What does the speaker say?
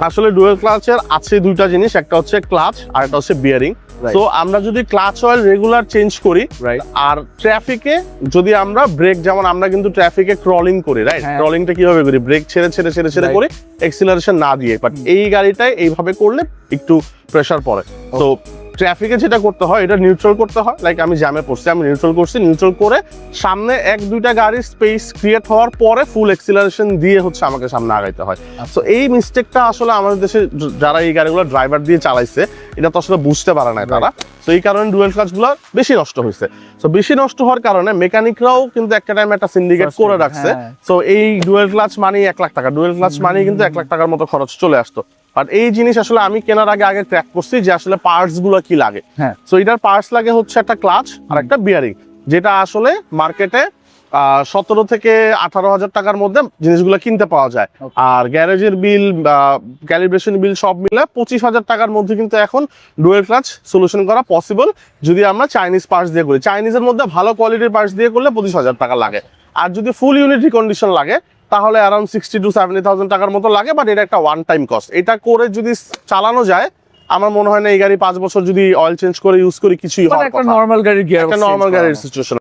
আসলে ডুয়াল ক্লাচের আছে দুইটা জিনিস, একটা হচ্ছে ক্লাচ আর একটা হচ্ছে বিয়ারিং। তো আমরা যদি ক্লাচ অয়েল রেগুলার চেঞ্জ করি, আর ট্রাফিকে যদি আমরা ব্রেক, যেমন আমরা কিন্তু ট্রাফিকে ক্রলিং করি, রাইট? ক্রলিংটা কিভাবে করি? ব্রেক ছেড়ে ছেড়ে ছেড়ে ছেড়ে করে এক্সিলারেশন না দিয়ে, বাট এই গাড়িটায় এইভাবে করলে একটু প্রেসার পড়ে। তো ট্রাফিকে যেটা করতে হয়, এটা নিউট্রাল করতে হয়। লাইক আমি জ্যামে পড়ছি, আমি নিউট্রাল করছি, নিউট্রাল করে সামনে এক দুইটা গাড়ির স্পেস ক্রিয়েট হওয়ার পরে ফুল এক্সিলারেশন দিয়ে হচ্ছে আমাকে সামনে আগাইতে হয়। তো এই মিস্টেকটা আসলে আমাদের দেশে যারা এই গাড়িগুলো ড্রাইভার দিয়ে চালাইছে, এটা তো আসলে বুঝতে পারে না তারা। তো এই কারণে ডুয়াল ক্লাচগুলো বেশি নষ্ট হয়েছে। তো বেশি নষ্ট হওয়ার কারণে মেকানিকরাও কিন্তু একটা টাইম একটা সিন্ডিকেট করে রাখছে। তো এই ডুয়াল ক্লাচ মানেই 1 লাখ টাকা, ডুয়াল ক্লাচ মানেই কিন্তু 1 লাখ টাকার মতো খরচ চলে আসতো। বাট এই জিনিস আসলে আমি কেনার আগে ট্র্যাক করছি যে আসলে পার্টস গুলো কি লাগে। সো এটার পার্টস লাগে হচ্ছে একটা ক্লাচ আর একটা বিয়ারিং, যেটা আসলে মার্কেটে 17 থেকে 18,000 টাকার মধ্যে জিনিসগুলো কিনতে পাওয়া যায়। আর গ্যারেজের বিল, ক্যালিব্রেশন বিল সব মিলে 25,000 টাকার মধ্যে কিন্তু এখন ডুয়াল ক্লাচ সলিউশন করা পসিবল, যদি আমরা চাইনিজ পার্টস দিয়ে করি। চাইনিজের মধ্যে ভালো কোয়ালিটির পার্টস দিয়ে করলে 25,000 টাকা লাগে। আর যদি ফুল ইউনিট রিকন্ডিশন লাগে তাহলে অ্যারাউন্ড 60 to 70,000 টাকার মতো লাগে। বাট এটা একটা ওয়ান টাইম কস্ট। এটা করে যদি চালানো যায়, আমার মনে হয় না এই গাড়ি 5 বছর যদি অয়েল চেঞ্জ করে ইউজ করি কিছুই হয়। একটা নরমাল গাড়ির গিয়ার, একটা নরমাল গাড়ির সিচুয়েশন।